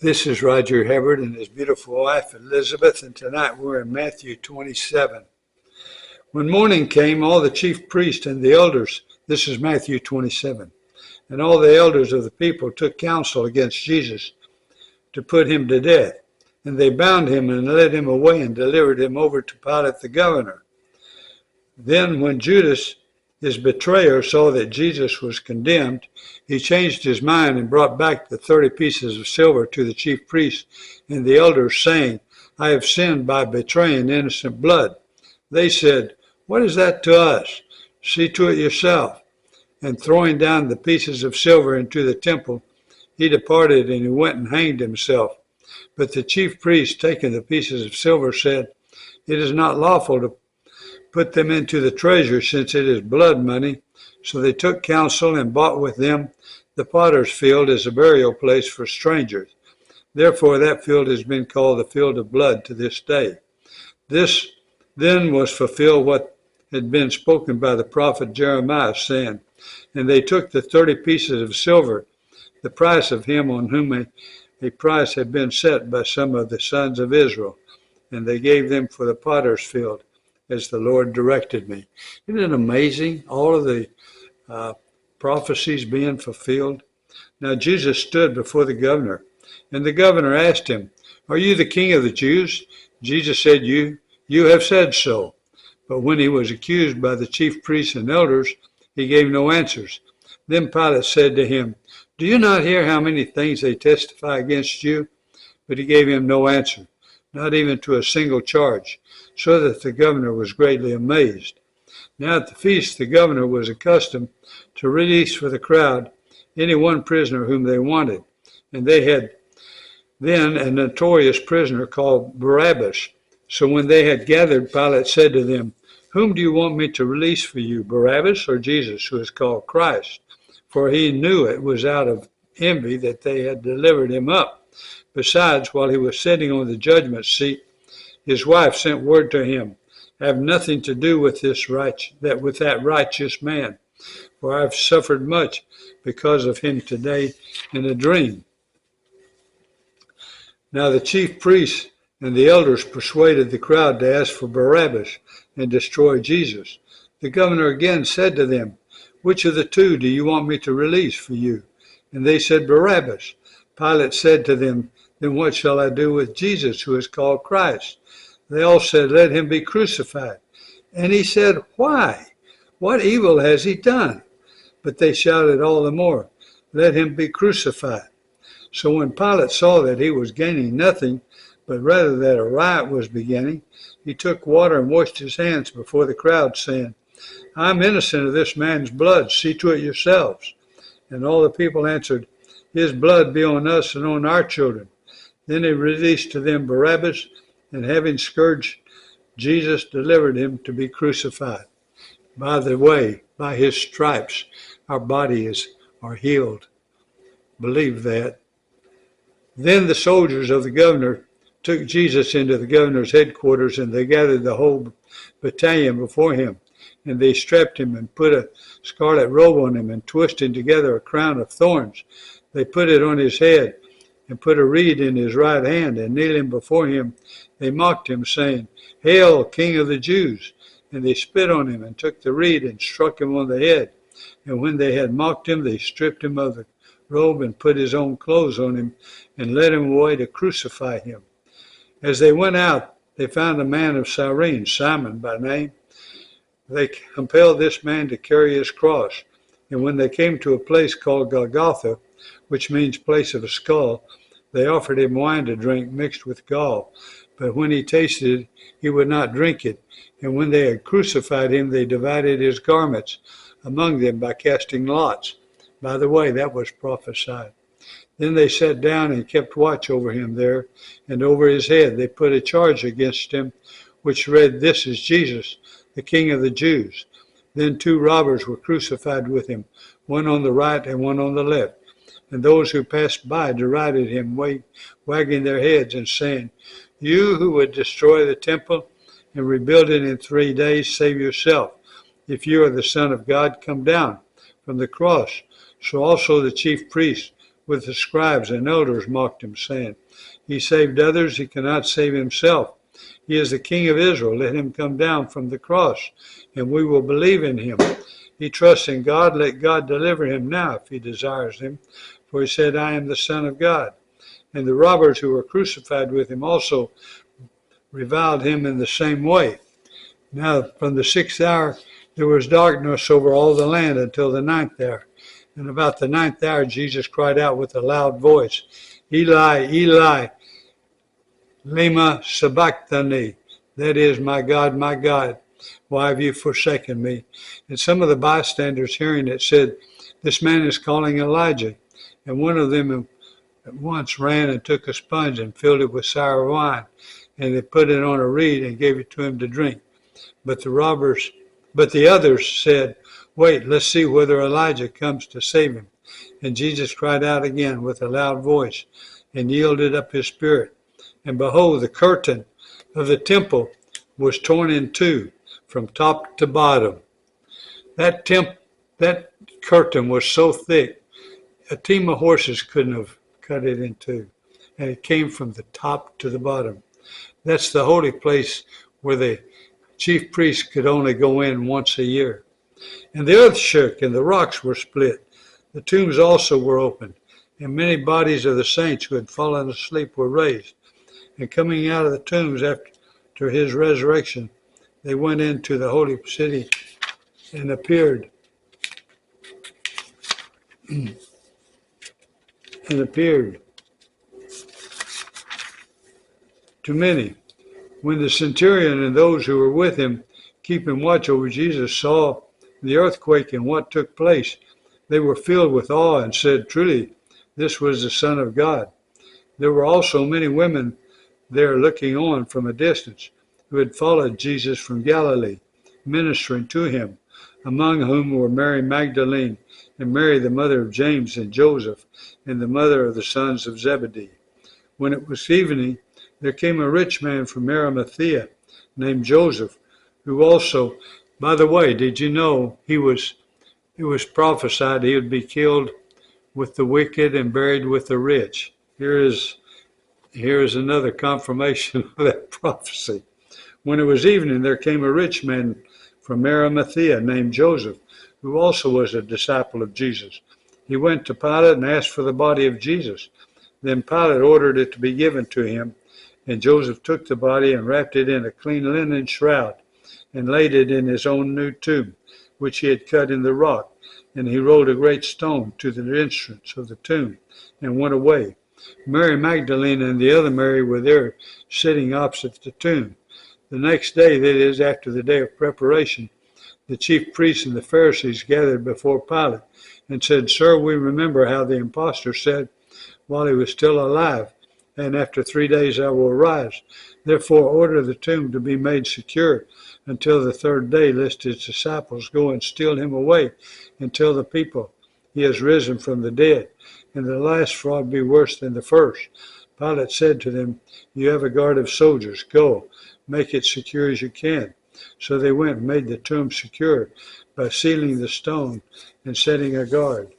This is Roger Hibbert and his beautiful wife Elizabeth, and tonight we're in Matthew 27. When morning came, all the chief priests and the elders, this is Matthew 27, and all the elders of the people took counsel against Jesus to put him to death. And they bound him and led him away and delivered him over to Pilate the governor. Then when Judas, his betrayer, saw that Jesus was condemned, he changed his mind and brought back the 30 pieces of silver to the chief priests and the elders, saying, I have sinned by betraying innocent blood. They said, What is that to us? See to it yourself. And throwing down the pieces of silver into the temple, he departed and he went and hanged himself. But the chief priests, taking the pieces of silver, said, It is not lawful to put them into the treasure, since it is blood money. So they took counsel and bought with them the potter's field as a burial place for strangers. Therefore that field has been called the field of blood to this day. This then was fulfilled what had been spoken by the prophet Jeremiah, saying, And they took the 30 pieces of silver, the price of him on whom a price had been set by some of the sons of Israel, and they gave them for the potter's field, as the Lord directed me. Isn't it amazing, all of the prophecies being fulfilled? Now Jesus stood before the governor, and the governor asked him, Are you the king of the Jews? Jesus said, You have said so. But when he was accused by the chief priests and elders, he gave no answers. Then Pilate said to him, Do you not hear how many things they testify against you? But he gave him no answer, not even to a single charge, so that the governor was greatly amazed. Now at the feast the governor was accustomed to release for the crowd any one prisoner whom they wanted, and they had then a notorious prisoner called Barabbas. So when they had gathered, Pilate said to them, Whom do you want me to release for you, Barabbas or Jesus, who is called Christ? For he knew it was out of envy that they had delivered him up. Besides, while he was sitting on the judgment seat, his wife sent word to him, Have nothing to do with that righteous man, for I have suffered much because of him today in a dream. Now the chief priests and the elders persuaded the crowd to ask for Barabbas and destroy Jesus. The governor again said to them, Which of the two do you want me to release for you? And they said, Barabbas. Pilate said to them, Then what shall I do with Jesus, who is called Christ? They all said, Let him be crucified. And he said, Why? What evil has he done? But they shouted all the more, Let him be crucified. So when Pilate saw that he was gaining nothing, but rather that a riot was beginning, he took water and washed his hands before the crowd, saying, I am innocent of this man's blood. See to it yourselves. And all the people answered, His blood be on us and on our children. Then he released to them Barabbas, and having scourged Jesus, delivered him to be crucified. By the way, by his stripes, our bodies are healed. Believe that. Then the soldiers of the governor took Jesus into the governor's headquarters, and they gathered the whole battalion before him. And they strapped him and put a scarlet robe on him and twisted together a crown of thorns. They put it on his head and put a reed in his right hand, and kneeling before him, they mocked him, saying, Hail, King of the Jews! And they spit on him and took the reed and struck him on the head. And when they had mocked him, they stripped him of the robe and put his own clothes on him and led him away to crucify him. As they went out, they found a man of Cyrene, Simon by name. They compelled this man to carry his cross. And when they came to a place called Golgotha, which means place of a skull, they offered him wine to drink mixed with gall. But when he tasted it, he would not drink it. And when they had crucified him, they divided his garments among them by casting lots. By the way, that was prophesied. Then they sat down and kept watch over him there, and over his head they put a charge against him, which read, This is Jesus, the King of the Jews. Then 2 robbers were crucified with him, one on the right and one on the left. And those who passed by derided him, wagging their heads and saying, You who would destroy the temple and rebuild it in 3 days, save yourself. If you are the Son of God, come down from the cross. So also the chief priests, with the scribes and elders mocked him, saying, He saved others, he cannot save himself. He is the King of Israel. Let him come down from the cross, and we will believe in him. He trusts in God. Let God deliver him now if he desires him. For he said, I am the Son of God. And the robbers who were crucified with him also reviled him in the same way. Now from the 6th hour there was darkness over all the land until the 9th hour. And about the 9th hour Jesus cried out with a loud voice, Eli, Eli, lema sabachthani. That is, my God, why have you forsaken me? And some of the bystanders hearing it said, This man is calling Elijah. And one of them at once ran and took a sponge and filled it with sour wine. And they put it on a reed and gave it to him to drink. But the others said, Wait, let's see whether Elijah comes to save him. And Jesus cried out again with a loud voice and yielded up his spirit. And behold, the curtain of the temple was torn in two from top to bottom. That curtain was so thick, a team of horses couldn't have cut it in two. And it came from the top to the bottom. That's the holy place where the chief priest could only go in once a year. And the earth shook, and the rocks were split. The tombs also were opened, and many bodies of the saints who had fallen asleep were raised. And coming out of the tombs after his resurrection, they went into the holy city and appeared to many. When the centurion and those who were with him, keeping watch over Jesus, saw the earthquake and what took place, they were filled with awe and said, Truly, this was the Son of God. There were also many women there looking on from a distance, who had followed Jesus from Galilee, ministering to him, among whom were Mary Magdalene, and Mary the mother of James and Joseph, and the mother of the sons of Zebedee. When it was evening, there came a rich man from Arimathea, named Joseph, who also, by the way, did you know it was prophesied he would be killed with the wicked and buried with the rich? Here is another confirmation of that prophecy. When it was evening, there came a rich man from Arimathea named Joseph, who also was a disciple of Jesus. He went to Pilate and asked for the body of Jesus. Then Pilate ordered it to be given to him, and Joseph took the body and wrapped it in a clean linen shroud and laid it in his own new tomb, which he had cut in the rock. And he rolled a great stone to the entrance of the tomb and went away. Mary Magdalene and the other Mary were there sitting opposite the tomb. The next day, that is, after the day of preparation, the chief priests and the Pharisees gathered before Pilate and said, Sir, we remember how the impostor said while he was still alive, and after 3 days I will rise. Therefore order the tomb to be made secure until the third day, lest his disciples go and steal him away and tell the people he has risen from the dead, and the last fraud be worse than the first. Pilate said to them, You have a guard of soldiers. Go, make it secure as you can. So they went and made the tomb secure by sealing the stone and setting a guard.